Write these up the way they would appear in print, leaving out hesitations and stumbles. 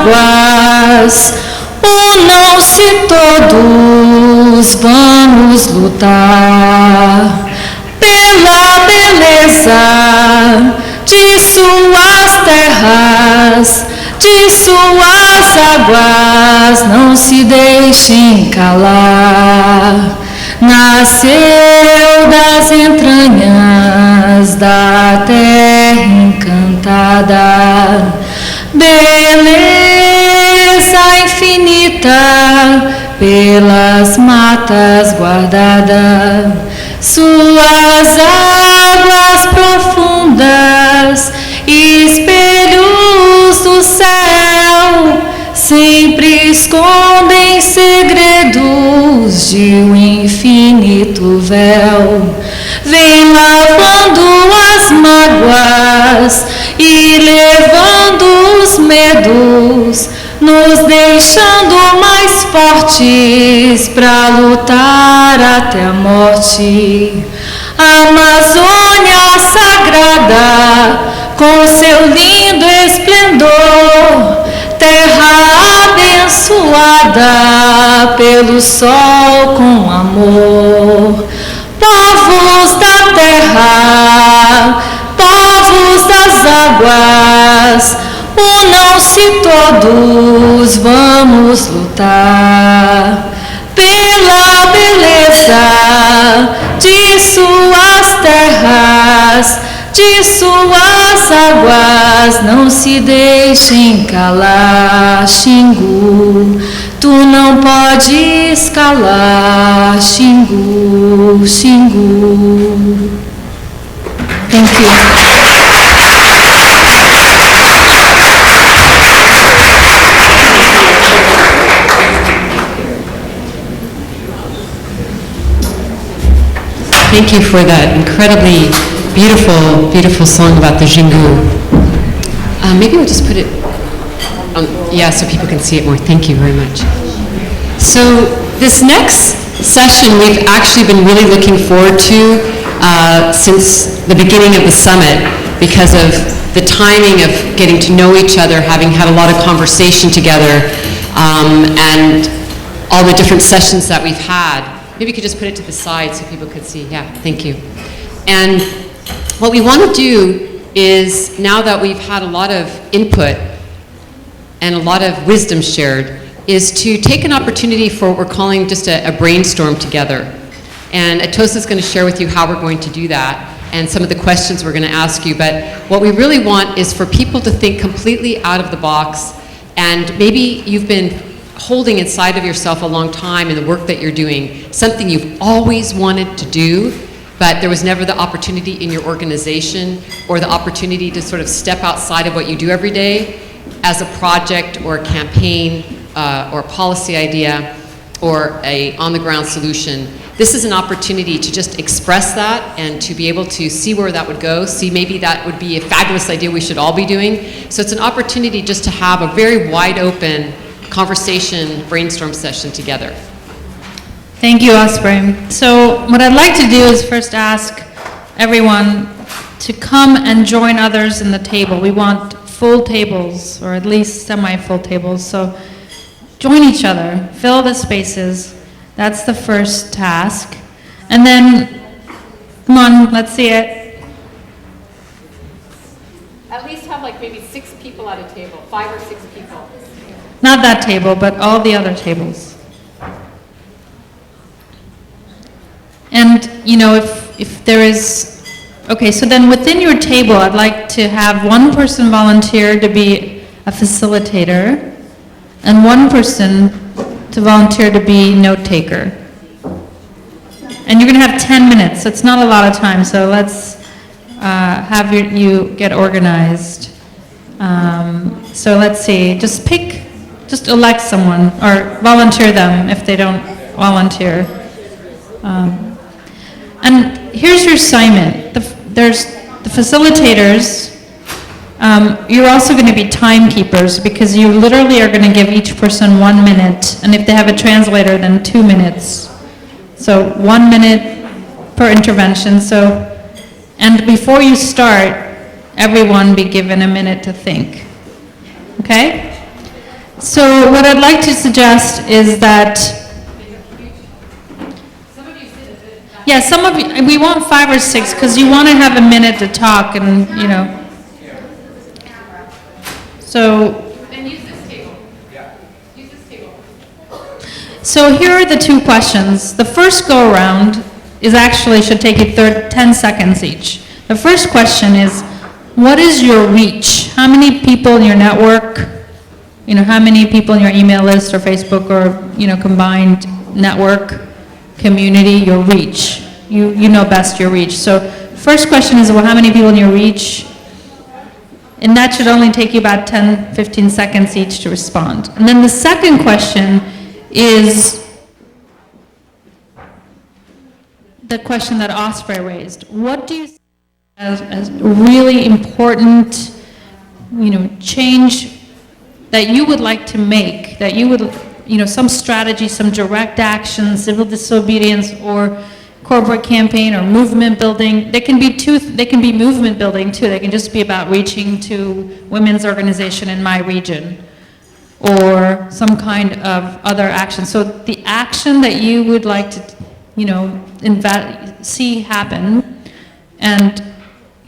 águas. Unam-se todos, vamos lutar pela beleza de suas terras, de suas águas, não se deixem calar. Nasceu das entranhas da terra encantada, beleza infinita pelas matas guardada, suas águas profundas, espelhos do céu, sempre escondem segredos de um infinito véu. Vem lavando as mágoas e levando os medos, nos deixando mais fortes para lutar até a morte. A Amazônia sagrada, com seu lindo esplendor, terra abençoada pelo sol com amor. Povos da terra, povos das águas, unam-se todos, vamos lutar pela beleza de suas terras, de suas águas, não se deixem calar. Xingu, tu não podes calar. Xingu, Xingu. Thank you. Thank you for that incredibly beautiful, beautiful song about the Xingu. Maybe we'll just put it on, yeah, so people can see it more. Thank you very much. So this next session we've actually been really looking forward to since the beginning of the summit because of the timing of getting to know each other, having had a lot of conversation together, and all the different sessions that we've had. Maybe you could just put it to the side so people could see. Yeah, thank you. And what we want to do is, now that we've had a lot of input and a lot of wisdom shared, is to take an opportunity for what we're calling just a brainstorm together. And Atosa is going to share with you how we're going to do that and some of the questions we're going to ask you. But what we really want is for people to think completely out of the box, and maybe you've been holding inside of yourself a long time in the work that you're doing, something you've always wanted to do, but there was never the opportunity in your organization or the opportunity to sort of step outside of what you do every day as a project or a campaign or a policy idea or a on-the-ground solution. This is an opportunity to just express that and to be able to see where that would go, see maybe that would be a fabulous idea we should all be doing. So it's an opportunity just to have a very wide open conversation brainstorm session together. Thank you, Osprey. So what I'd like to do is first ask everyone to come and join others in the table. We want full tables, or at least semi-full tables. So join each other, fill the spaces. That's the first task. And then, come on, let's see it. At least have like maybe 6 people at a table, 5 or 6 people. Not that table, but all the other tables. And, you know, if there is, okay, so then within your table, I'd like to have one person volunteer to be a facilitator and one person to volunteer to be note taker. And you're going to have 10 minutes, so it's not a lot of time, so let's have you get organized. So let's see, just elect someone or volunteer them if they don't volunteer. And here's your assignment. There's the facilitators. You're also going to be timekeepers because you literally are going to give each person 1 minute, and if they have a translator, then 2 minutes. So 1 minute per intervention. And before you start, everyone be given a minute to think. Okay? So what I'd like to suggest is that, yeah, some of you, we want 5 or 6 because you want to have a minute to talk and, you know. So. And use this table. Yeah. Use this table. So here are the 2 questions. The first go around is actually should take you 10 seconds each. The first question is, what is your reach? How many people in your network, you know, how many people in your email list or Facebook or, you know, combined network, community, your reach? You know best your reach. So first question is, well, how many people in your reach? And that should only take you about 10, 15 seconds each to respond. And then the second question is the question that Osprey raised. What do you see as really important, you know, change that you would like to make, that you would, you know, some strategy, some direct action, civil disobedience, or corporate campaign, or movement building? They can be movement building too. They can just be about reaching to women's organization in my region, or some kind of other action. So the action that you would like to, you know, see happen, and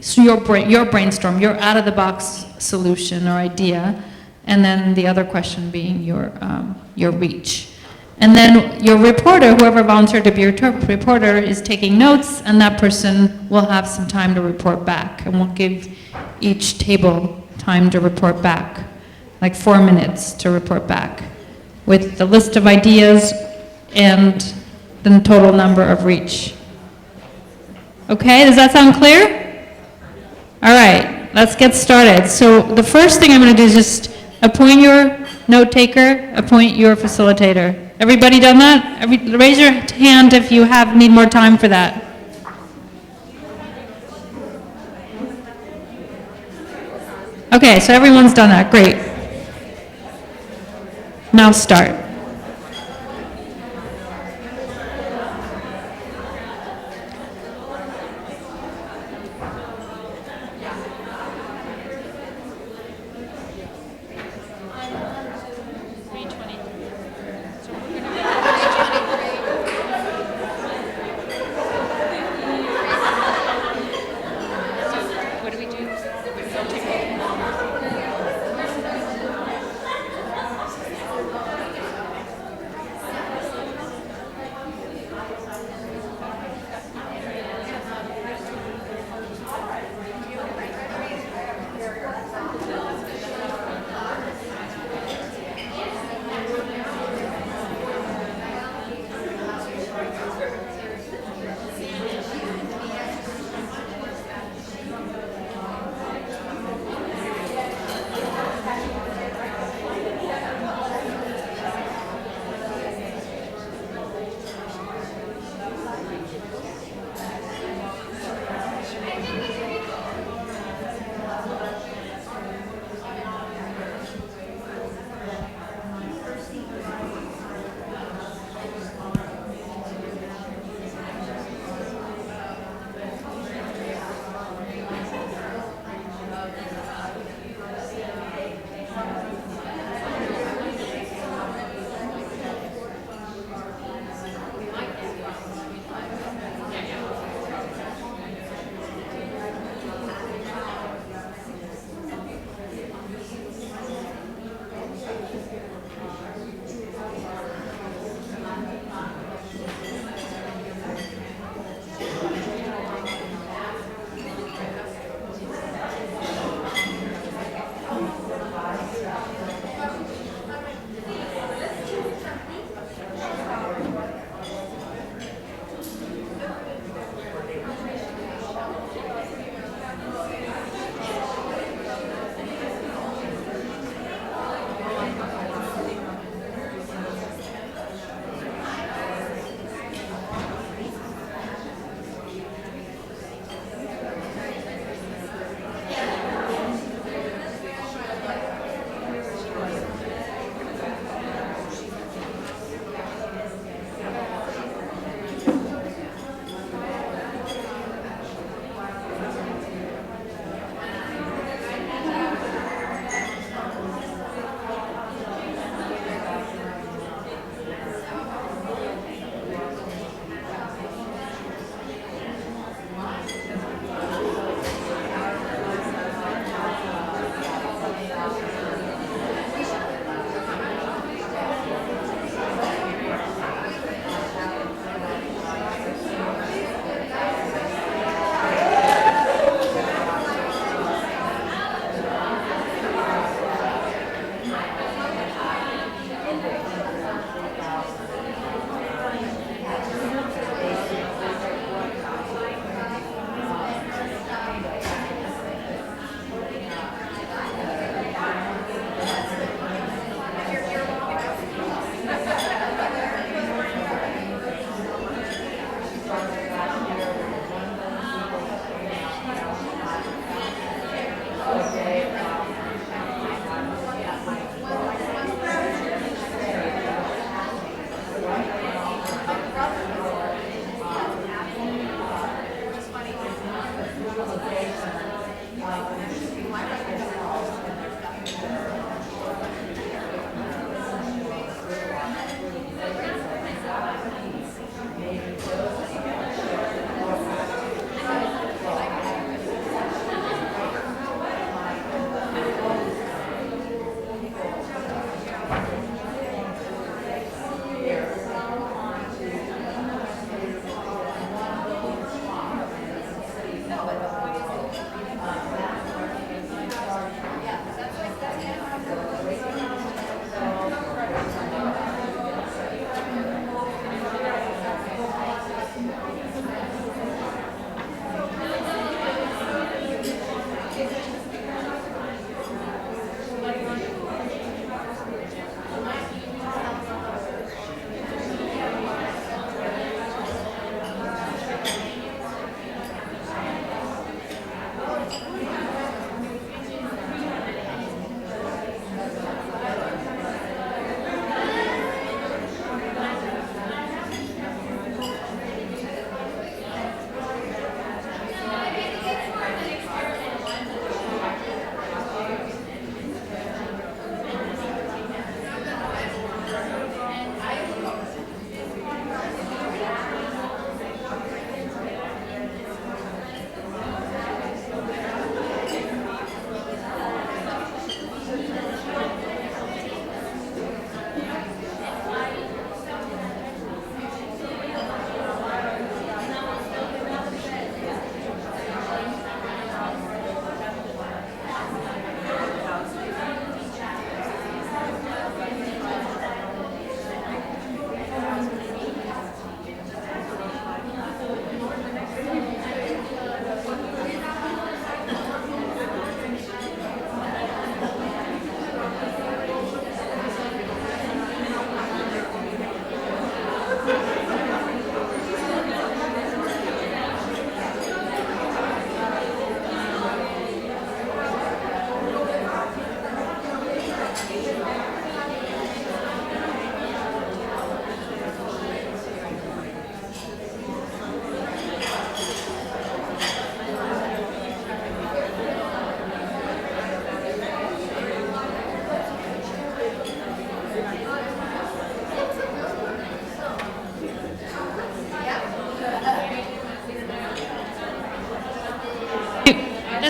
so your brainstorm, your out-of-the-box solution or idea, and then the other question being your reach. And then your reporter, whoever volunteered to be your reporter, is taking notes, and that person will have some time to report back, and we'll give each table time to report back, like 4 minutes to report back, with the list of ideas and the total number of reach. Okay, does that sound clear? All right, let's get started. So the first thing I'm going to do is just appoint your note taker, appoint your facilitator. Everybody done that? Raise your hand if you need more time for that. Okay, so everyone's done that, great. Now start.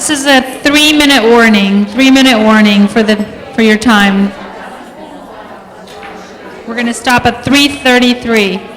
This is a 3-minute warning. 3-minute warning for your time. We're going to stop at 3:33.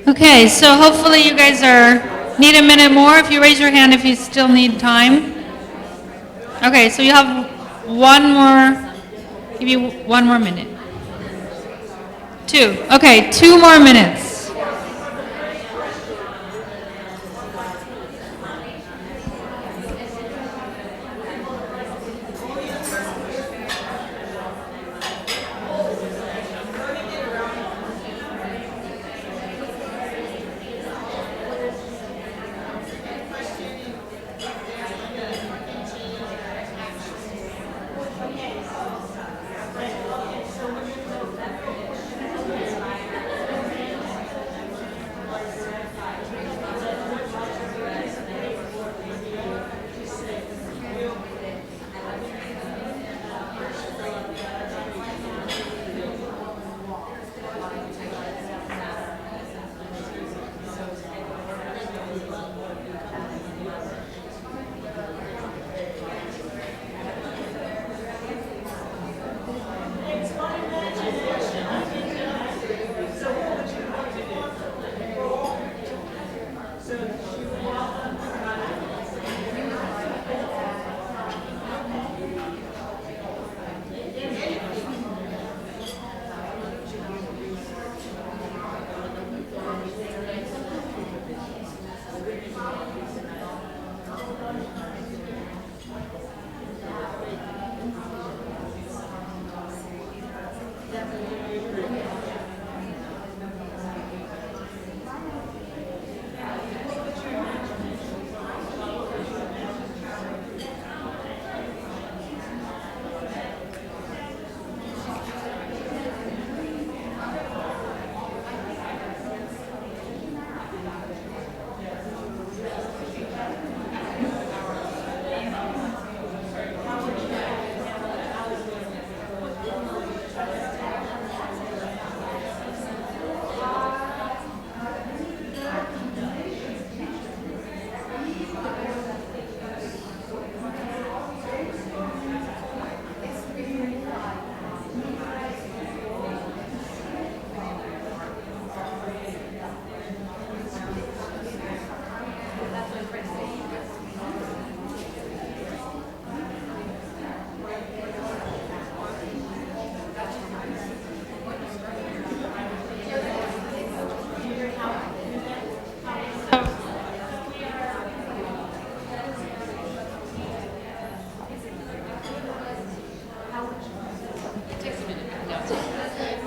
Okay, so hopefully you guys need a minute more. If you raise your hand if you still need time. Okay, so you have give you one more minute. 2. Okay, 2 more minutes.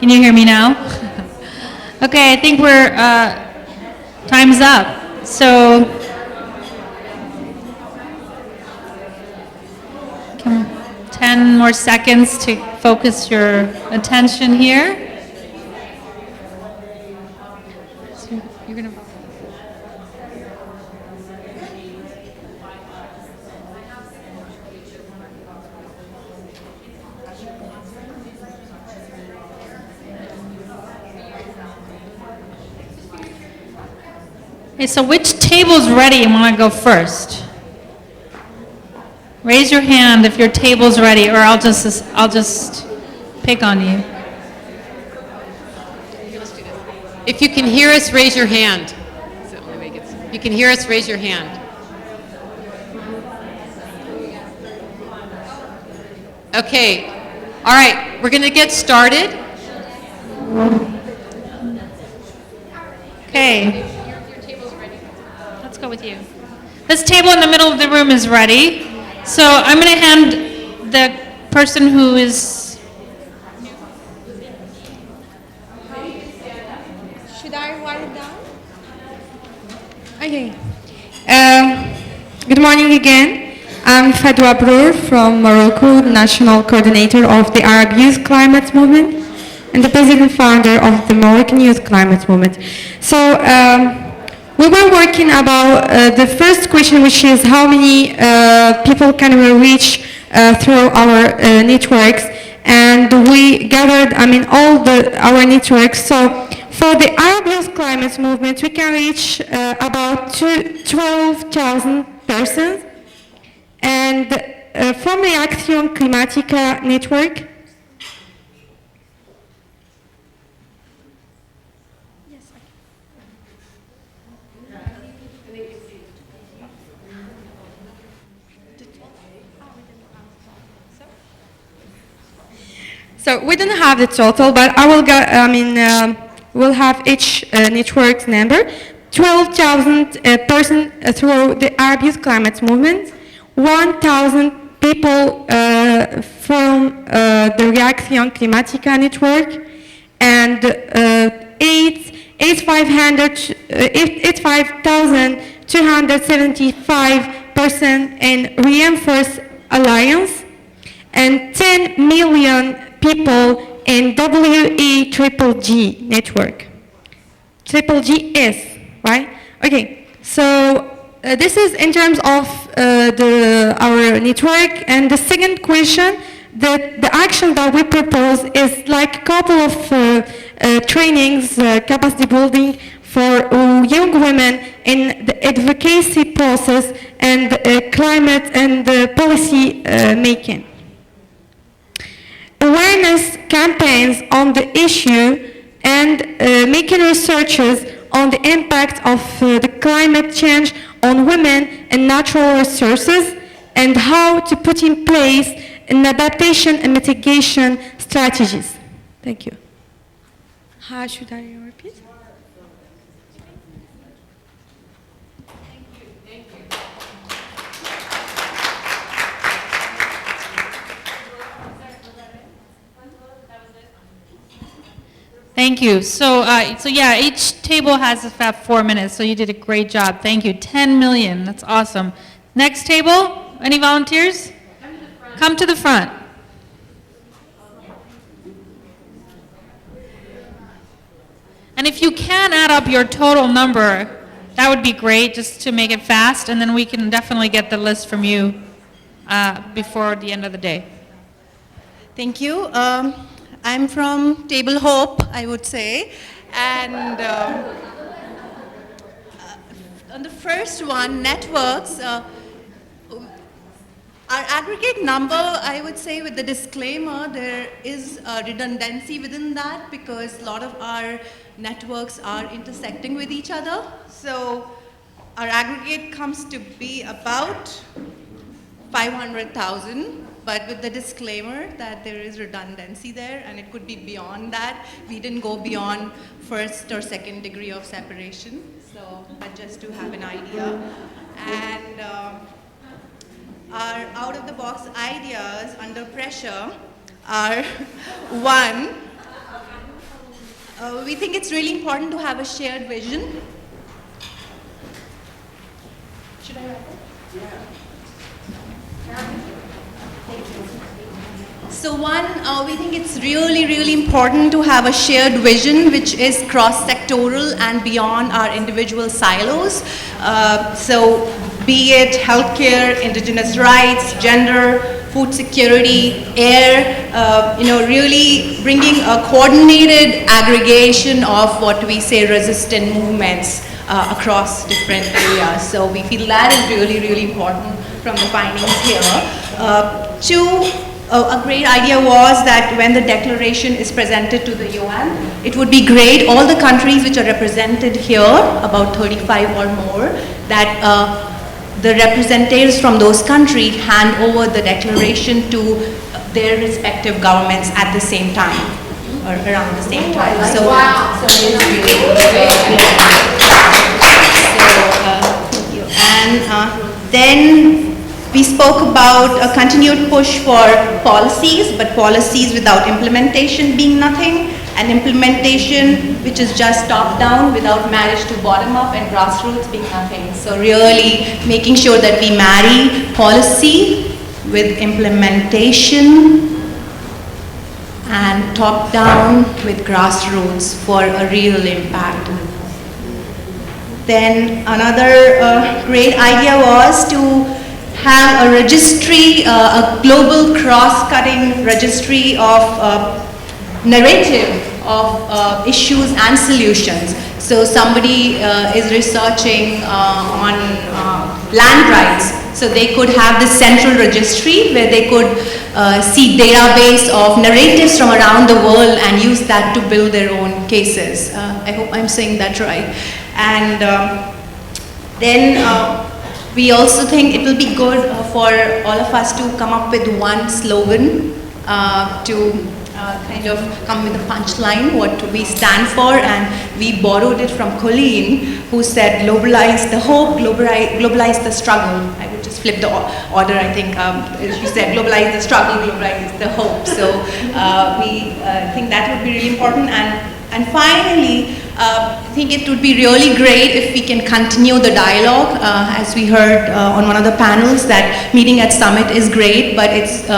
Can you hear me now? Okay, I think we're, time's up. So, 10 more seconds to focus your attention here. So you're gonna. Okay, so which table's ready and want to go first? Raise your hand if your table's ready, or I'll just pick on you. If you can hear us, raise your hand. If you can hear us, raise your hand. Okay. All right. We're going to get started. Okay. Let's go with you. This table in the middle of the room is ready. So I'm going to hand the person who is... Should I write it down? Okay. Good morning again. I'm Fadwa Brour from Morocco, National Coordinator of the Arab Youth Climate Movement and the President and Founder of the Moroccan Youth Climate Movement. So we were working about the first question, which is how many people can we reach through our networks, and we gathered, all our networks. So for the Arab Youth Climate Movement, we can reach about 12,000 persons, and from the Action Climatica network. So we don't have the total, but I will go, we'll have each network's number. 12,000 persons through the Arab Youth Climate Movement, 1,000 people from the Reaction Climatica network, and 85,275 persons in Reinforced Alliance, and 10 million people in WE-G network. Triple G is, right? Okay, so this is in terms of our network. And the second question, the action that we propose is like a couple of trainings, capacity building for young women in the advocacy process and climate and policy making. Awareness campaigns on the issue and making researches on the impact of the climate change on women and natural resources, and how to put in place an adaptation and mitigation strategies. Thank you. How should I repeat? Thank you. So yeah, each table has about 4 minutes, so you did a great job. Thank you. 10 million, that's awesome. Next table, any volunteers? Come to the front. And if you can add up your total number, that would be great, just to make it fast, and then we can definitely get the list from you before the end of the day. Thank you. I'm from Table Hope, I would say, and on the first one, networks, our aggregate number, I would say with the disclaimer, there is a redundancy within that because a lot of our networks are intersecting with each other. So our aggregate comes to be about 500,000. But with the disclaimer that there is redundancy there and it could be beyond that. We didn't go beyond first or second degree of separation, so but just to have an idea. And our out-of-the-box ideas under pressure are one, We think it's really important to have a shared vision. Should I write it? So one, we think it's really, really important to have a shared vision which is cross-sectoral and beyond our individual silos. So be it healthcare, indigenous rights, gender, food security, air, really bringing a coordinated aggregation of what we say resistant movements across different areas. So we feel that is really, really important from the findings here. Two, a great idea was that when the declaration is presented to the UN, it would be great, all the countries which are represented here, about 35 or more, that the representatives from those countries hand over the declaration to their respective governments at the same time, or around the same time. So, wow. So it's really great. Then we spoke about a continued push for policies, but policies without implementation being nothing, and implementation which is just top-down without marriage to bottom-up and grassroots being nothing. So really making sure that we marry policy with implementation and top-down with grassroots for a real impact. Then another great idea was to have a registry, a global cross-cutting registry of narrative of issues and solutions. So somebody is researching on land rights, so they could have this central registry where they could see database of narratives from around the world and use that to build their own cases. I hope I'm saying that right. And then we also think it will be good for all of us to come up with one slogan to kind of come with a punchline, what we stand for, and we borrowed it from Colleen, who said, globalize the hope, globalize the struggle. I would just flip the order, I think. She said, globalize the struggle, globalize the hope. So we think that would be really important. And finally, I think it would be really great if we can continue the dialogue. As we heard on one of the panels, that meeting at Summit is great, but it's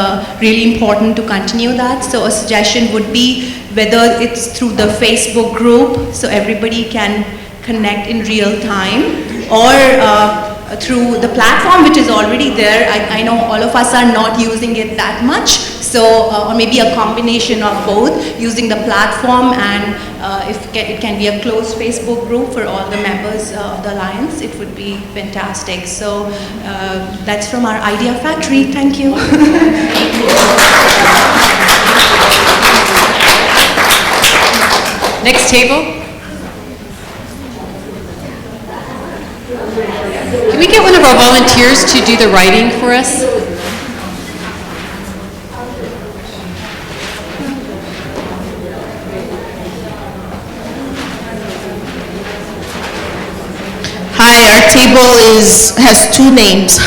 really important to continue that. So a suggestion would be whether it's through the Facebook group, so everybody can connect in real time, or through the platform which is already there. I know all of us are not using it that much, so or maybe a combination of both, using the platform, and if it can be a closed Facebook group for all the members of the Alliance, it would be fantastic. So that's from our Idea Factory. Thank you. Next table. Can we get one of our volunteers to do the writing for us? Hi, our table has two names.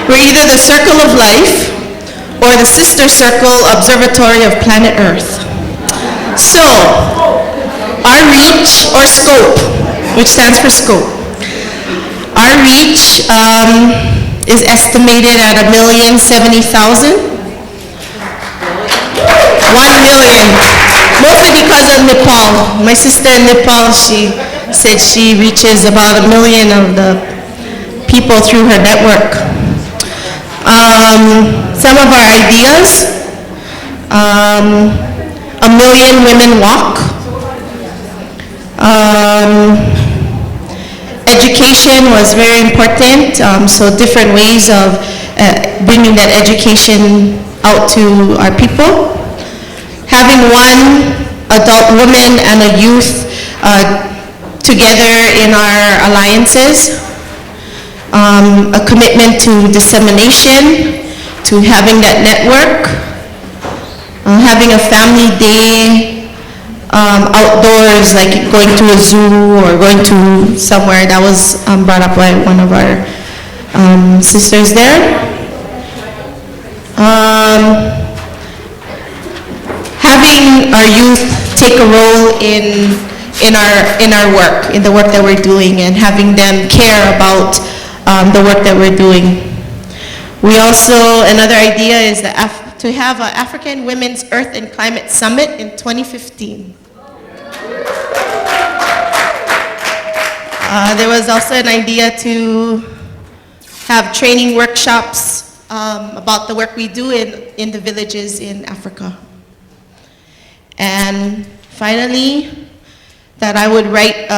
We're either the Circle of Life or the Sister Circle Observatory of Planet Earth. So, our reach, or scope, which stands for scope, our reach is estimated at 1,070,000. 1 million, mostly because of Nepal. My sister in Nepal, she said she reaches about 1 million of the people through her network. Some of our ideas, 1 million women walk. Education was very important, so different ways of bringing that education out to our people. Having one adult woman and a youth together in our alliances. A commitment to dissemination, to having that network, having a family day, outdoors, like going to a zoo or going to somewhere. That was brought up by one of our sisters there. Having having our youth take a role in our work, in the work that we're doing, and having them care about the work that we're doing. We also, another idea is to have an African Women's Earth and Climate Summit in 2015. There was also an idea to have training workshops about the work we do in the villages in Africa. And finally, that I would write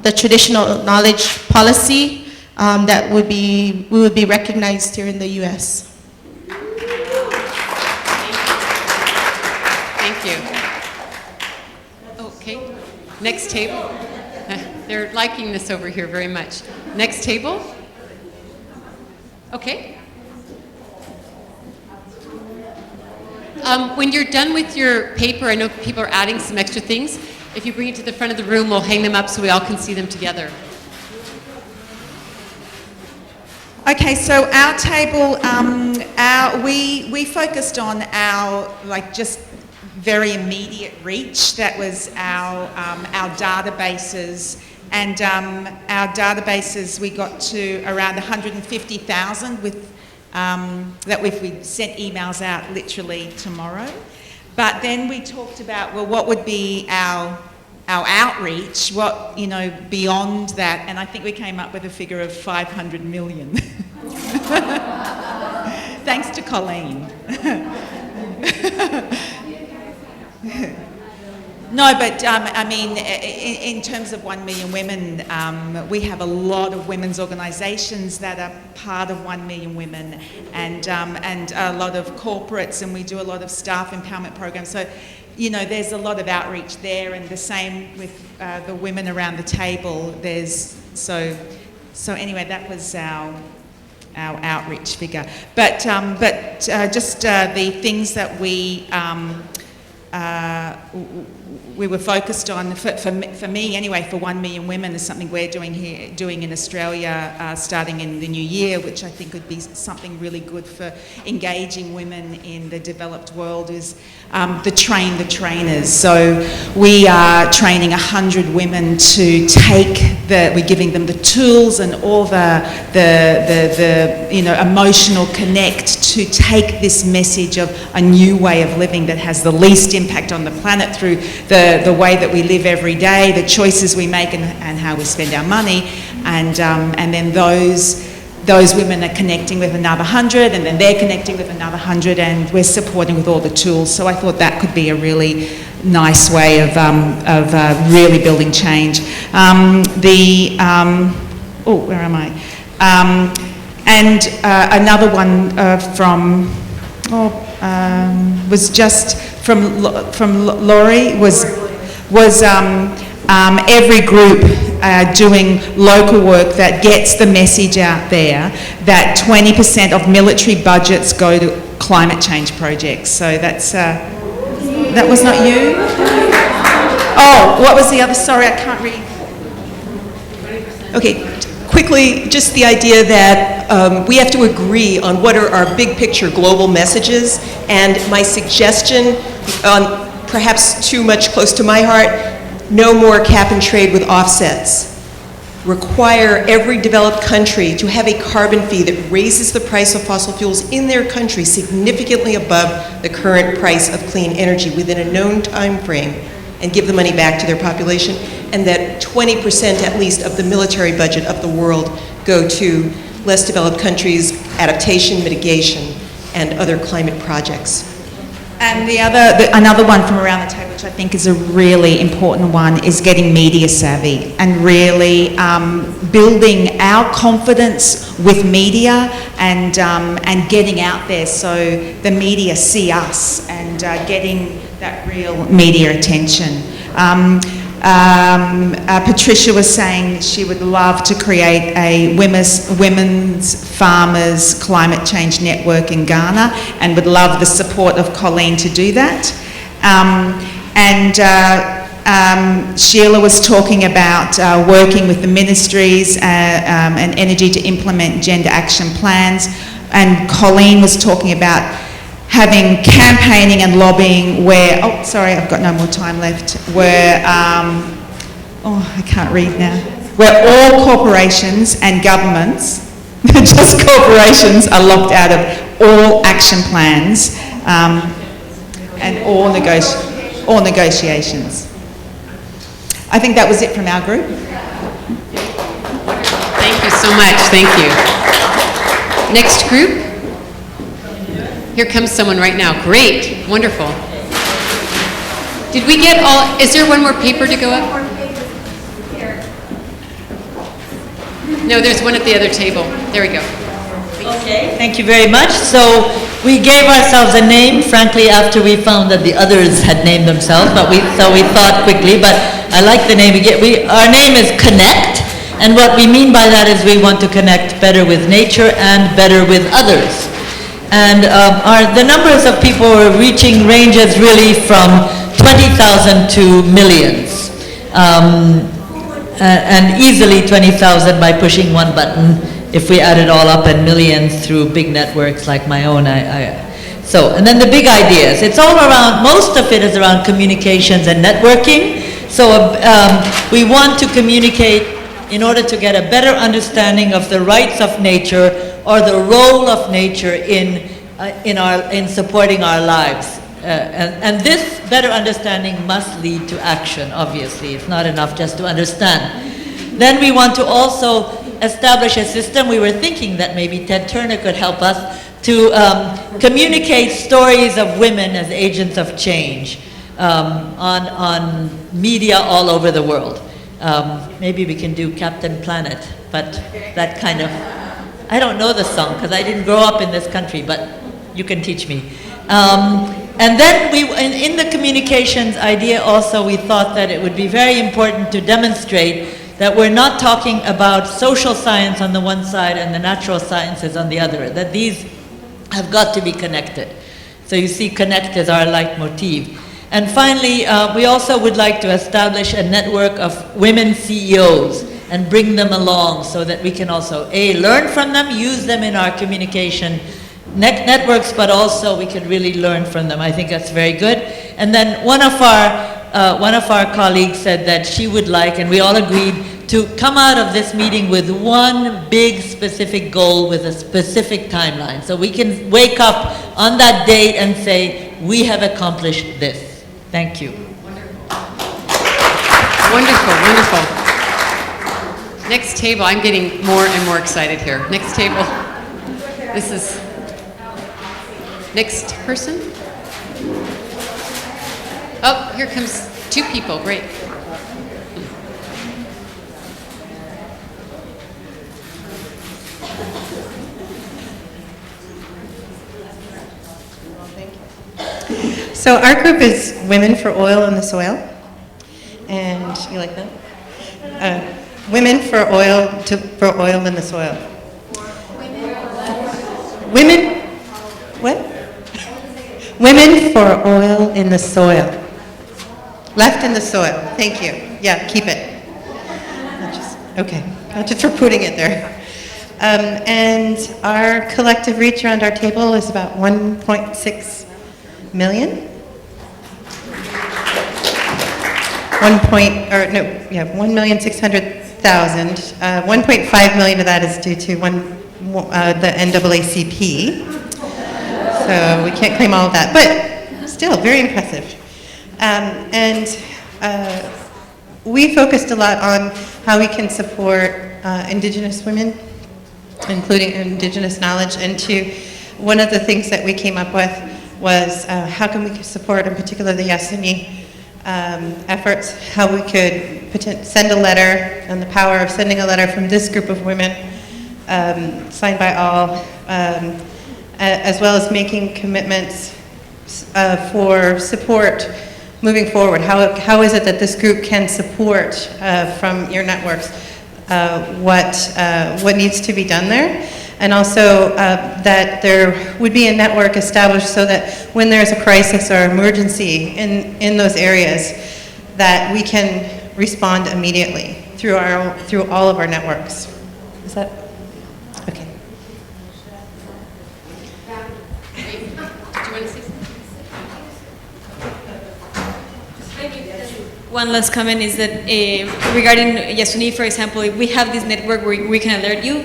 the traditional knowledge policy that we would be recognized here in the U.S. Thank you. Okay, next table. They're liking this over here very much. Next table. Okay. When you're done with your paper, I know people are adding some extra things. If you bring it to the front of the room, we'll hang them up so we all can see them together. Okay, so our table, we focused on our just very immediate reach. That was our databases, and our databases we got to around 150,000 with that if we sent emails out literally tomorrow. But then we talked about, well, what would be our outreach, what, beyond that, and I think we came up with a figure of 500 million. Thanks to Colleen. No, but I mean, in terms of 1 Million Women, we have a lot of women's organisations that are part of 1 Million Women, and a lot of corporates, and we do a lot of staff empowerment programs. So, there's a lot of outreach there, and the same with the women around the table. So anyway, that was our outreach figure. But just the things that we were focused on, for me anyway, for 1 Million Women, is something we're doing in Australia starting in the new year, which I think would be something really good for engaging women in the developed world, is the Train the Trainers. So we are training 100 women to we're giving them the tools and all the emotional connect to take this message of a new way of living that has the least impact on the planet through the way that we live every day, the choices we make, and how we spend our money, and then those women are connecting with another 100, and then they're connecting with another 100, and we're supporting with all the tools. So I thought that could be a really nice way of really building change. Where am I? And another one was just from Laurie was every group doing local work that gets the message out there that 20% of military budgets go to climate change projects. So that was not you? Oh, what was the other? Sorry, I can't read. Okay, quickly, just the idea that we have to agree on what are our big picture global messages, and my suggestion, perhaps too much close to my heart, no more cap and trade with offsets. Require every developed country to have a carbon fee that raises the price of fossil fuels in their country significantly above the current price of clean energy within a known time frame, and give the money back to their population, and that 20% at least of the military budget of the world go to less developed countries, adaptation, mitigation, and other climate projects. And another one from around the table, which I think is a really important one, is getting media savvy and really building our confidence with media and getting out there so the media see us, and getting that real media attention. Patricia was saying she would love to create a women's farmers climate change network in Ghana, and would love the support of Colleen to do that. Sheila was talking about working with the ministries and energy to implement gender action plans, and Colleen was talking about having campaigning and lobbying where, oh, sorry, I've got no more time left, where, I can't read now, where all corporations and governments, just corporations, are locked out of all action plans and all negotiations. I think that was it from our group. Thank you so much. Thank you. Next group. Here comes someone right now. Great. Wonderful. Did we get all, is there one more paper to go up? No, there's one at the other table. There we go. Okay, thank you very much. So we gave ourselves a name, frankly, after we found that the others had named themselves, but we thought quickly, but I like the name we get. Our name is Connect, and what we mean by that is we want to connect better with nature and better with others. And the numbers of people we're reaching ranges really from 20,000 to millions. And easily 20,000 by pushing one button if we add it all up, and millions through big networks like my own. And then the big ideas. It's all around, most of it is around communications and networking. So we want to communicate in order to get a better understanding of the rights of nature or the role of nature in supporting our lives. And this better understanding must lead to action, obviously. It's not enough just to understand. Then we want to also establish a system. We were thinking that maybe Ted Turner could help us to communicate stories of women as agents of change on media all over the world. Maybe we can do Captain Planet, but that kind of, I don't know the song because I didn't grow up in this country, but you can teach me. And then in the communications idea also, we thought that it would be very important to demonstrate that we're not talking about social science on the one side and the natural sciences on the other, that these have got to be connected. So you see, connect is our leitmotif. And finally, we also would like to establish a network of women CEOs and bring them along so that we can also, learn from them, use them in our communication networks, but also we can really learn from them. I think that's very good. And then one of our colleagues said that she would like, and we all agreed, to come out of this meeting with one big specific goal with a specific timeline. So we can wake up on that date and say, we have accomplished this. Thank you. Wonderful, wonderful. Next table, I'm getting more and more excited here. Next table. This is, next person. Oh, here comes two people, great. So our group is Women for Oil in the Soil, and you like that? Women for oil in the soil. Women, what? Women for oil in the soil. Left in the soil. Thank you. Yeah, keep it. Okay, not just for putting it there. And our collective reach around our table is about 1.6 million. 1,600,000. 1.5 million of that is due to the NAACP. So we can't claim all of that, but still very impressive. We focused a lot on how we can support Indigenous women, including Indigenous knowledge. And one of the things that we came up with was how can we support, in particular, the Yasuni efforts, how we could send a letter, and the power of sending a letter from this group of women, signed by all, as well as making commitments for support moving forward. How is it that this group can support from your networks what needs to be done there? And also that there would be a network established so that when there's a crisis or emergency in those areas, that we can respond immediately through all of our networks. Is that okay? Do you want one last comment is that regarding Yasuni, for example, if we have this network where we can alert you,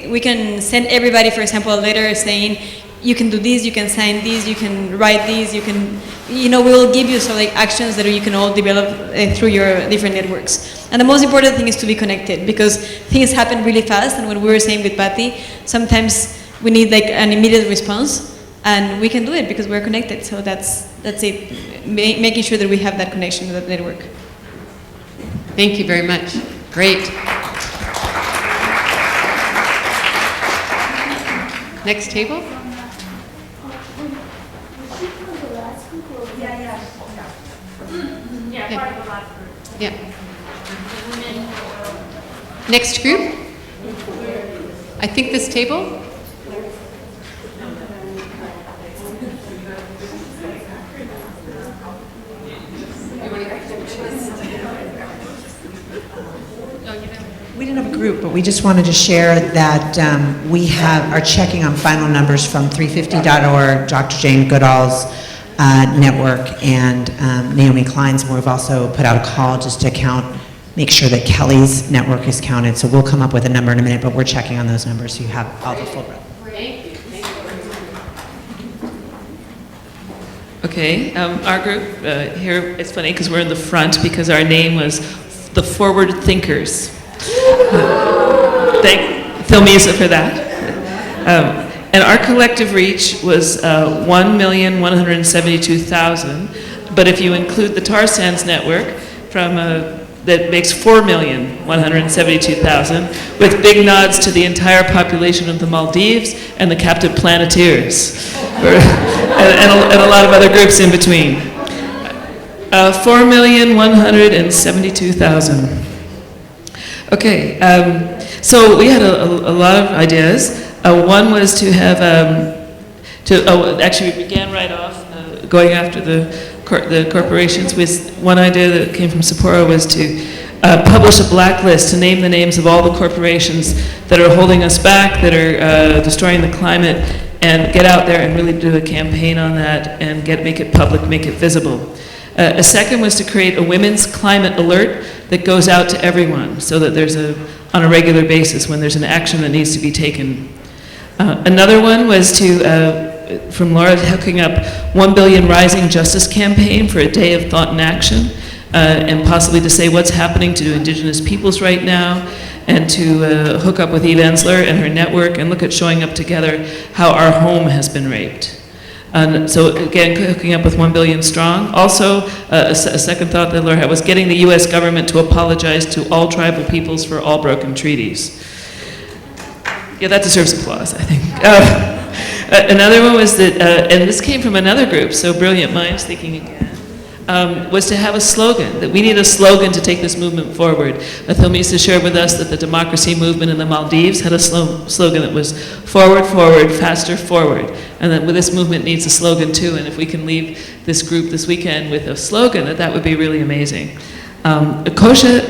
we can send everybody, for example, a letter saying, you can do this, you can sign this, you can write this, you can, we will give you some like actions that you can all develop through your different networks. And the most important thing is to be connected, because things happen really fast, and what we were saying with Patty, sometimes we need like an immediate response, and we can do it because we're connected. So that's it, making sure that we have that connection with that network. Thank you very much. Great. Next table. Yeah. Next group. I think this table. We didn't have a group, but we just wanted to share that we are checking on final numbers from 350.org, Dr. Jane Goodall's network, and Naomi Klein's, and we've also put out a call just to make sure that Kelly's network is counted. So we'll come up with a number in a minute, but we're checking on those numbers so you have all the full breadth. Thank you. Thank you. Okay, our group here, it's funny because we're in the front because our name was the Forward Thinkers. Thank Philmisa for that. And our collective reach was 1,172,000, but if you include the tar sands network that makes 4,172,000, with big nods to the entire population of the Maldives and the captive planeteers, and a lot of other groups in between. 4,172,000. Okay, so we had a lot of ideas. One was to have, actually we began right off going after the corporations with one idea that came from Sapporo was to publish a blacklist to name the names of all the corporations that are holding us back, that are destroying the climate, and get out there and really do a campaign on that and make it public, make it visible. A second was to create a women's climate alert that goes out to everyone so that there's on a regular basis when there's an action that needs to be taken. Another one was from Laura, hooking up 1 Billion Rising Justice campaign for a day of thought and action, and possibly to say what's happening to Indigenous peoples right now, and to hook up with Eve Ensler and her network and look at showing up together how our home has been raped. And so again, hooking up with 1 Billion Strong. Also, a second thought that Laura had was getting the US government to apologize to all tribal peoples for all broken treaties. Yeah, that deserves applause, I think. Another one was that, and this came from another group, so Brilliant Minds Thinking Again, was to have a slogan, that we need a slogan to take this movement forward. Philmisa shared with us that the democracy movement in the Maldives had a slogan that was forward, forward, faster, forward. And that this movement needs a slogan too, and if we can leave this group this weekend with a slogan, that would be really amazing. Akosha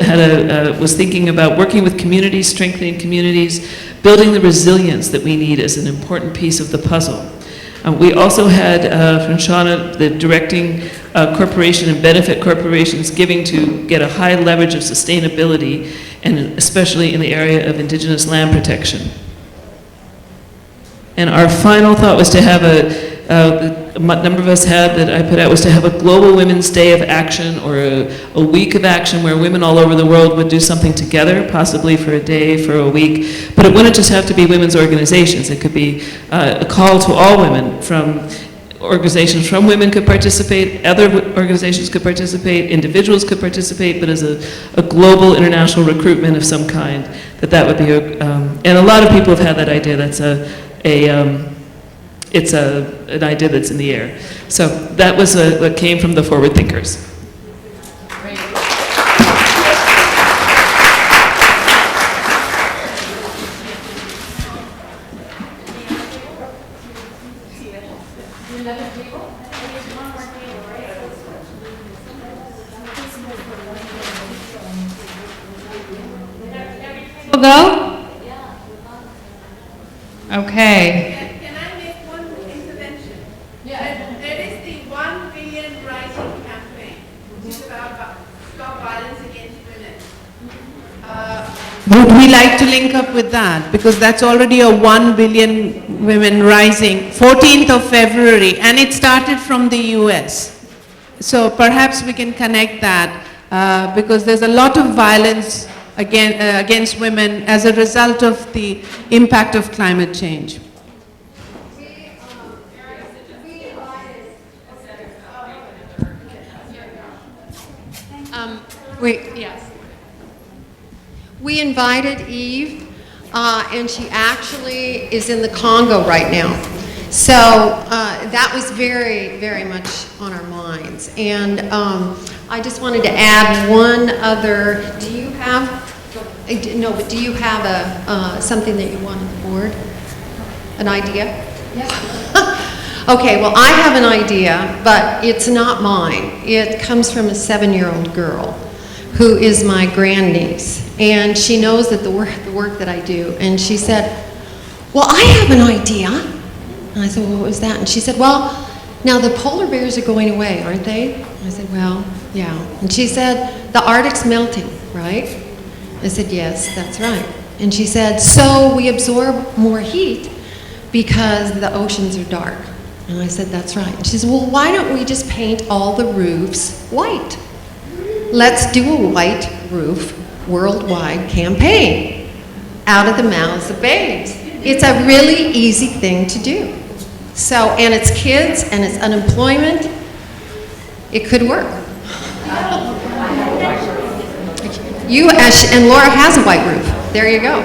was thinking about working with communities, strengthening communities, building the resilience that we need as an important piece of the puzzle. We also had from Shauna the directing corporation and benefit corporations giving to get a high leverage of sustainability, and especially in the area of Indigenous land protection. And our final thought was to have a number of us had that I put out was to have a global Women's Day of Action, or a week of action where women all over the world would do something together, possibly for a day, for a week. But it wouldn't just have to be women's organizations. It could be a call to all women. From organizations from women could participate, other organizations could participate, individuals could participate, but as a global international recruitment of some kind, that would be and a lot of people have had that idea. That's an idea that's in the air. So that was what came from the Forward Thinkers. Great. We'll go? Okay. Can I make one intervention? Yeah. There is the 1 Billion Rising campaign. Would we like to link up with that? Because that's already a 1 billion women rising, 14th of February, and it started from the US. So perhaps we can connect that because there's a lot of violence against women as a result of the impact of climate change. We invited Eve, and she actually is in the Congo right now. So that was very, very much on our minds. And I just wanted to add one other. Do you have? No, but do you have something that you want on the board? An idea? Yes. Okay. Well, I have an idea, but it's not mine. It comes from a 7-year-old girl who is my grandniece, and she knows that the work that I do, and she said, well, I have an idea. And I said, well, what was that? And she said, well, now the polar bears are going away, aren't they? I said, well, yeah. And she said, the Arctic's melting, right? I said, yes, that's right. And she said, so we absorb more heat because the oceans are dark. And I said, that's right. And she said, well, why don't we just paint all the roofs white? Let's do a white roof worldwide campaign out of the mouths of babes. It's a really easy thing to do. So, and it's kids and it's unemployment. It could work. And Laura has a white roof. There you go.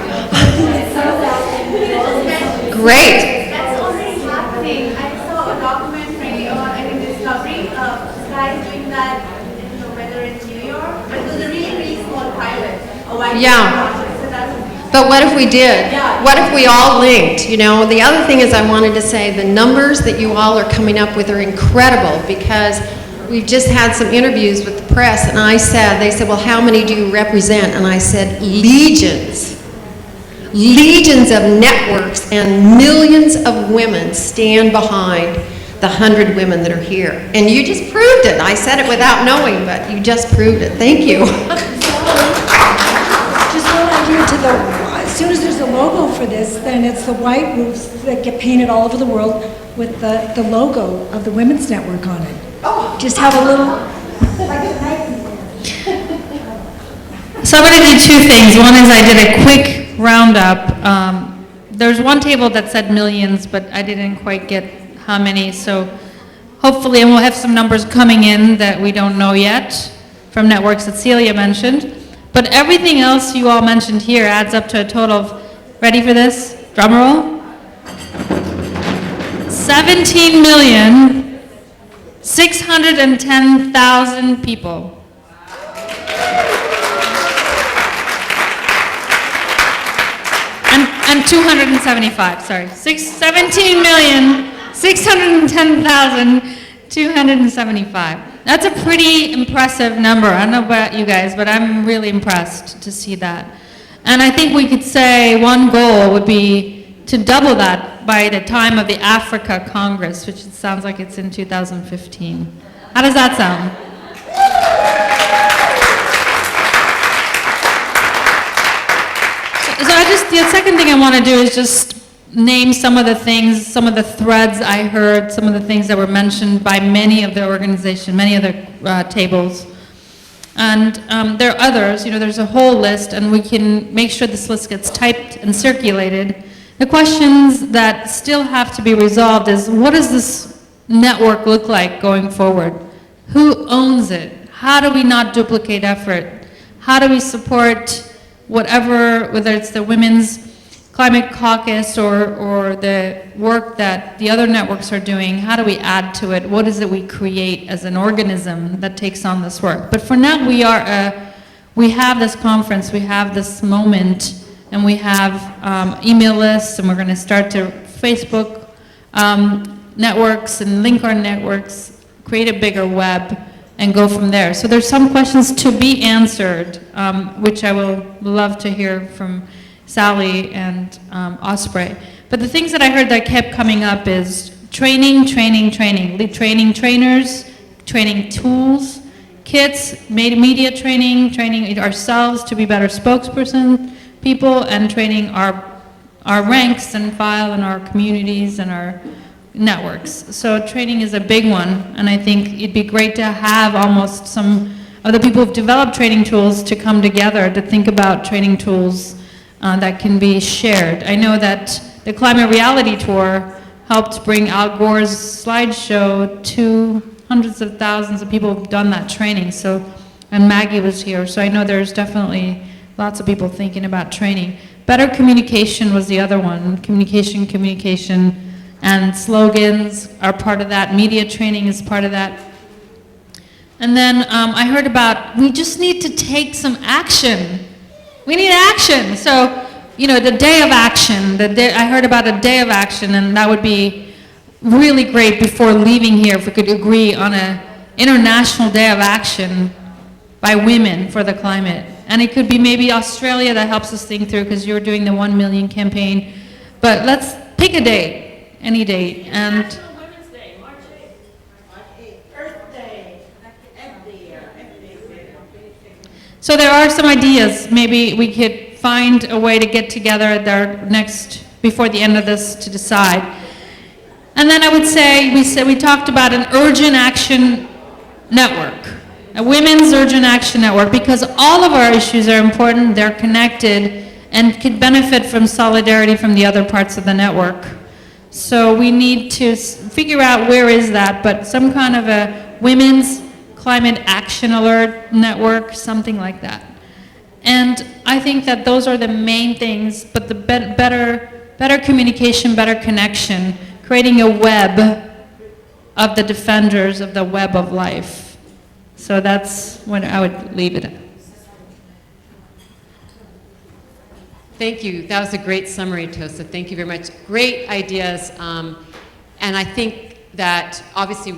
Great. That's already happening. I saw a documentary on a discovery of guys doing that, whether it's New York, but it was a really, really small pilot. But what if we did? What if we all linked? You know, the other thing is I wanted to say the numbers that you all are coming up with are incredible because we've just had some interviews with the press and they said, well, how many do you represent? And I said, legions. Legions of networks and millions of women stand behind the 100 women that are here. And you just proved it. I said it without knowing, but you just proved it. Thank you. Just one idea as soon as there's a logo for this, then it's the white roofs that get painted all over the world with the logo of the Women's Network on it. Just have a little, like a knife. So I'm going to do two things. One is I did a quick roundup. There's one table that said millions, but I didn't quite get how many. So hopefully, and we'll have some numbers coming in that we don't know yet from networks that Celia mentioned. But everything else you all mentioned here adds up to a total of, ready for this? Drum roll. 17,610,000 people. And 275, sorry. 17,610,275. That's a pretty impressive number. I don't know about you guys, but I'm really impressed to see that. And I think we could say one goal would be to double that by the time of the Africa Congress, which it sounds like it's in 2015. How does that sound? So the second thing I want to do is just name some of the things, some of the threads I heard, some of the things that were mentioned by many of the organizations, many of the tables. And there are others, there's a whole list, and we can make sure this list gets typed and circulated. The questions that still have to be resolved is, what does this network look like going forward? Who owns it? How do we not duplicate effort? How do we support whatever, whether it's the Women's Climate Caucus or the work that the other networks are doing? How do we add to it? What is it we create as an organism that takes on this work? But for now, we have this conference, we have this moment, and we have email lists, and we're going to start to Facebook networks and link our networks, create a bigger web, and go from there. So there's some questions to be answered, which I will love to hear from Sally and Osprey. But the things that I heard that kept coming up is training, training trainers, training tools, kits, media training ourselves to be better spokesperson, people and training our ranks and file and our communities and our networks. So training is a big one, and I think it'd be great to have almost some of the people who've developed training tools to come together to think about training tools that can be shared. I know that the Climate Reality Tour helped bring Al Gore's slideshow to hundreds of thousands of people who've done that training. So, and Maggie was here, so I know there's definitely lots of people thinking about training. Better communication was the other one. Communication, and slogans are part of that. Media training is part of that. And then I heard about, we just need to take some action. We need action. So, you know, the day of action, I heard about a day of action, and that would be really great before leaving here if we could agree on an international day of action by women for the climate. And it could be maybe Australia that helps us think through, because you're doing the 1 million campaign. But let's pick a date, any date. And Women's Day, March 8th. Earth Day, every year. so there are some ideas. Maybe we could find a way to get together at our next, before the end of this, to decide. And then I would say, we talked about an urgent action network, a women's urgent action network, because all of our issues are important, they're connected, and could benefit from solidarity from the other parts of the network. So we need to figure out where is that, but some kind of a women's climate action alert network, something like that. And I think that those are the main things, but the better communication, better connection, creating a web of the defenders of the web of life. So that's what I would leave it at. Thank you. That was a great summary, Tosa. Thank you very much. Great ideas. And I think that, obviously,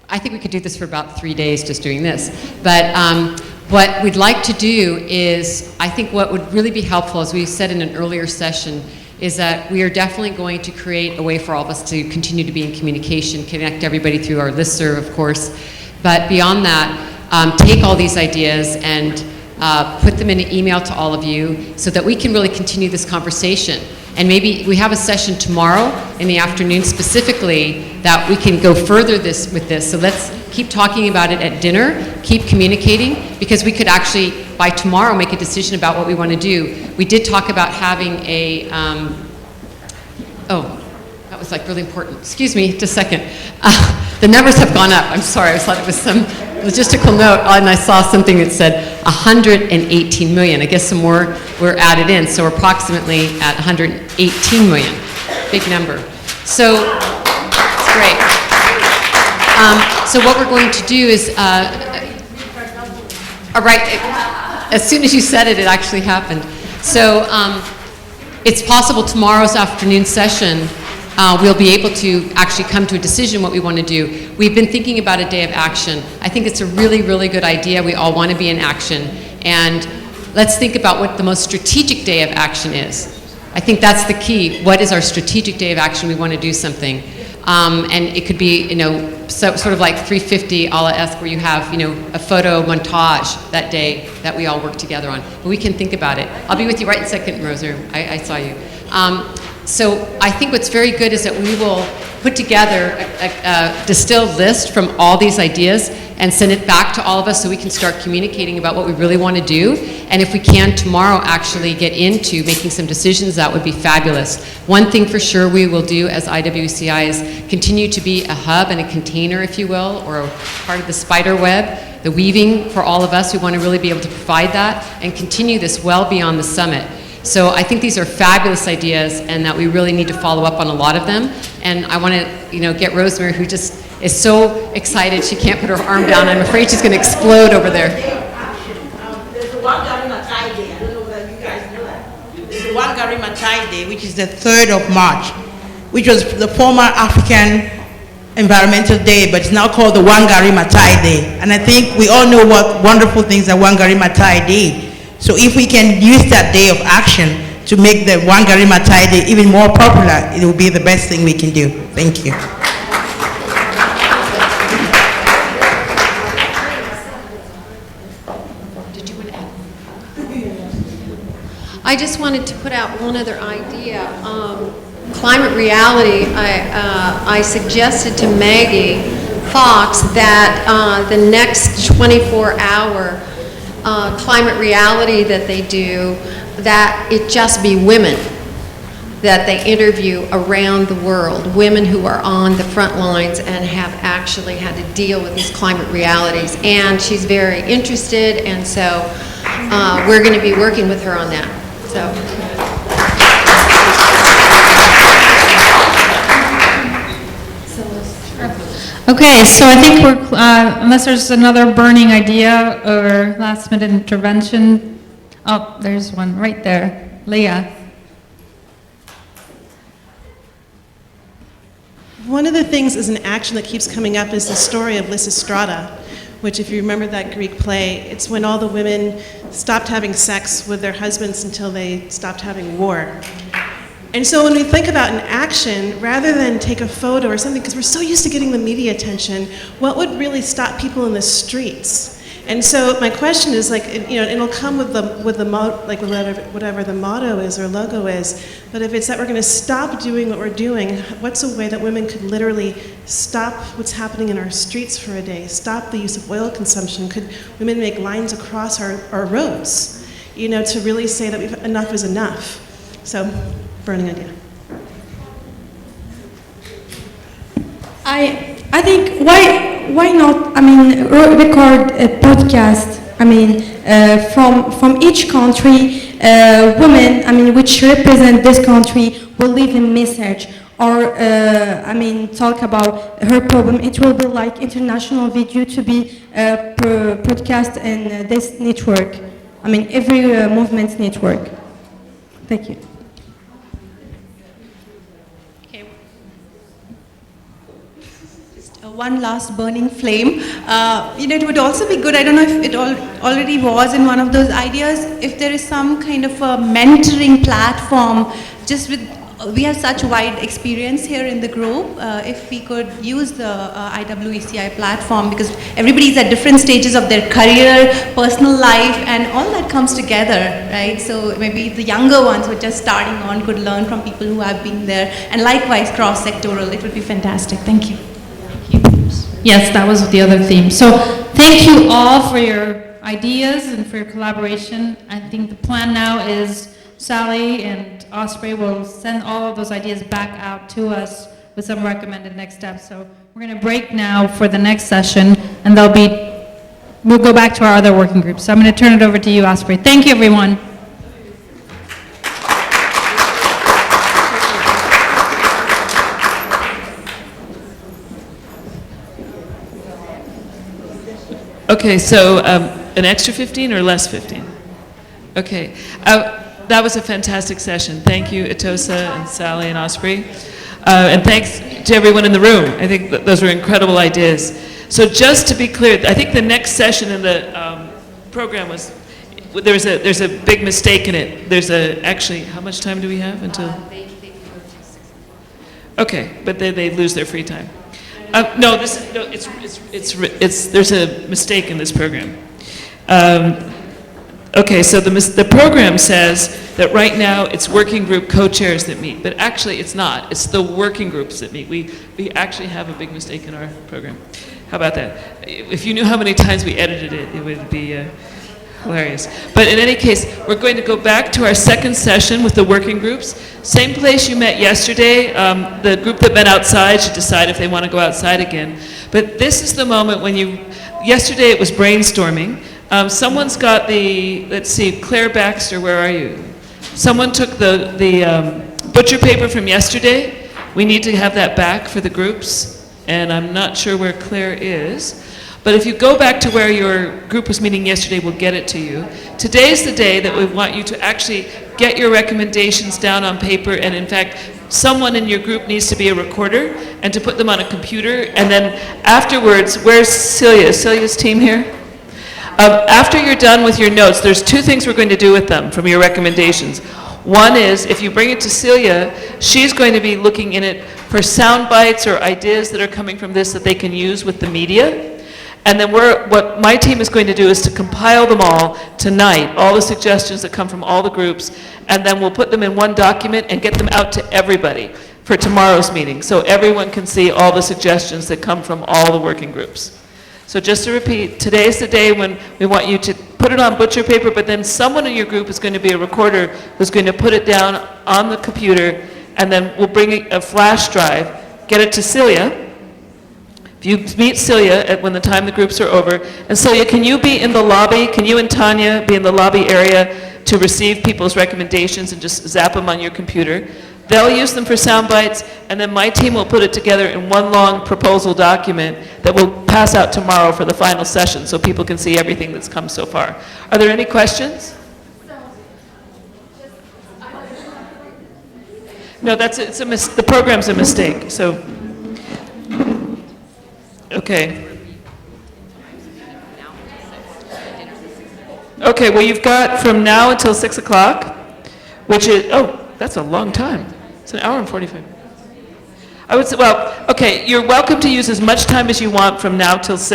I think we could do this for about 3 days just doing this. But what we'd like to do is, I think what would really be helpful, as we said in an earlier session, is that we are definitely going to create a way for all of us to continue to be in communication, connect everybody through our listserv, of course. But beyond that, take all these ideas and put them in an email to all of you so that we can really continue this conversation. And maybe we have a session tomorrow in the afternoon specifically that we can go further with this. So let's keep talking about it at dinner, keep communicating, because we could actually, by tomorrow, make a decision about what we want to do. We did talk about having a, oh, that was like really important. Excuse me, just a second. The numbers have gone up. I'm sorry, I thought it was some logistical note, and I saw something that said 118 million. I guess some more were added in, so we're approximately at 118 million. Big number. So, it's great. So what we're going to do is, all right, as soon as you said it, it actually happened. So, it's possible tomorrow's afternoon session, we'll be able to actually come to a decision what we want to do. We've been thinking about a day of action. I think it's a really, really good idea. We all want to be in action. And let's think about what the most strategic day of action is. I think that's the key. What is our strategic day of action? We want to do something. And it could be, you know, sort of like 350 a la esque, where you have, you know, a photo montage that day that we all work together on. But we can think about it. I'll be with you right in a second, Rosa. I saw you. So I think what's very good is that we will put together a distilled list from all these ideas and send it back to all of us so we can start communicating about what we really want to do. And if we can tomorrow actually get into making some decisions, that would be fabulous. One thing for sure we will do as IWCI is continue to be a hub and a container, if you will, or a part of the spider web, the weaving for all of us. We want to really be able to provide that and continue this well beyond the summit. So I think these are fabulous ideas, and that we really need to follow up on a lot of them. And I want to, you know, get Rosemary, who just is so excited she can't put her arm down. I'm afraid she's going to explode over there. There's a Wangari Maathai Day. I don't know whether you guys know that. There's a Wangari Maathai Day, which is the 3rd of March, which was the former African Environmental Day, but it's now called the Wangari Maathai Day. And I think we all know what wonderful things that Wangari Maathai did. So if we can use that day of action to make the Wangari Maathai Day even more popular, it will be the best thing we can do. Thank you. Did you want to add? I just wanted to put out one other idea. Climate reality, I suggested to Maggie Fox that the next 24-hour climate reality that they do, that it just be women that they interview around the world, women who are on the front lines and have actually had to deal with these climate realities. And she's very interested, and so we're going to be working with her on that. So. Okay, so I think we're, unless there's another burning idea or last minute intervention. Oh, there's one right there. Leah. One of the things as an action that keeps coming up is the story of Lysistrata, which, if you remember that Greek play, it's when all the women stopped having sex with their husbands until they stopped having war. And so when we think about an action, rather than take a photo or something, because we're so used to getting the media attention, what would really stop people in the streets? And so my question is, like, you know, it'll come with whatever the motto is or logo is, but if it's that we're going to stop doing what we're doing, what's a way that women could literally stop what's happening in our streets for a day, stop the use of oil consumption? Could women make lines across our roads, you know, to really say that enough is enough? So, burning idea. I think why not, I mean, record a podcast, I mean, from each country, women, I mean, which represent this country will leave a message or, I mean, talk about her problem. It will be like international video to be podcast in this network. I mean, every movement network. Thank you. One last burning flame. You know, it would also be good, I don't know if it already was in one of those ideas, if there is some kind of a mentoring platform, just with, we have such wide experience here in the group, if we could use the IWECI platform, because everybody's at different stages of their career, personal life, and all that comes together, right? So maybe the younger ones who are just starting on could learn from people who have been there, and likewise cross-sectoral. It would be fantastic. Thank you. Yes, that was the other theme. So thank you all for your ideas and for your collaboration. I think the plan now is Sally and Osprey will send all of those ideas back out to us with some recommended next steps. So we're going to break now for the next session, and we'll go back to our other working groups. So I'm going to turn it over to you, Osprey. Thank you, everyone. Okay, so an extra 15 or less 15? Okay, that was a fantastic session. Thank you, Atosa and Sally and Osprey. And thanks to everyone in the room. I think those were incredible ideas. So just to be clear, I think the next session in the program was, there's a big mistake in it. Actually, how much time do we have until? Okay, but they lose their free time. There's a mistake in this program. Okay, so the program says that right now it's working group co-chairs that meet, but actually it's not. It's the working groups that meet. We actually have a big mistake in our program. How about that? If you knew how many times we edited it, it would be hilarious. But in any case, we're going to go back to our second session with the working groups. Same place you met yesterday. The group that met outside should decide if they want to go outside again. But this is the moment when yesterday it was brainstorming. Someone's got let's see, Claire Baxter, where are you? Someone took the butcher paper from yesterday. We need to have that back for the groups, and I'm not sure where Claire is. But if you go back to where your group was meeting yesterday, we'll get it to you. Today's the day that we want you to actually get your recommendations down on paper, and in fact, someone in your group needs to be a recorder and to put them on a computer, and then afterwards, where's Celia? Is Celia's team here? After you're done with your notes, there's two things we're going to do with them from your recommendations. One is, if you bring it to Celia, she's going to be looking in it for sound bites or ideas that are coming from this that they can use with the media. And then what my team is going to do is to compile them all tonight, all the suggestions that come from all the groups, and then we'll put them in one document and get them out to everybody for tomorrow's meeting, so everyone can see all the suggestions that come from all the working groups. So just to repeat, today's the day when we want you to put it on butcher paper, but then someone in your group is going to be a recorder who's going to put it down on the computer, and then we'll bring a flash drive, get it to Celia. If you meet Celia when the time the groups are over, and Celia, can you be in the lobby? Can you and Tanya be in the lobby area to receive people's recommendations and just zap them on your computer? They'll use them for sound bites, and then my team will put it together in one long proposal document that we'll pass out tomorrow for the final session so people can see everything that's come so far. Are there any questions? No, the program's a mistake, so. Okay. Okay, well, you've got from now until 6 o'clock, which is, oh, that's a long time. It's an hour and 45. I would say, well, okay, you're welcome to use as much time as you want from now till 6.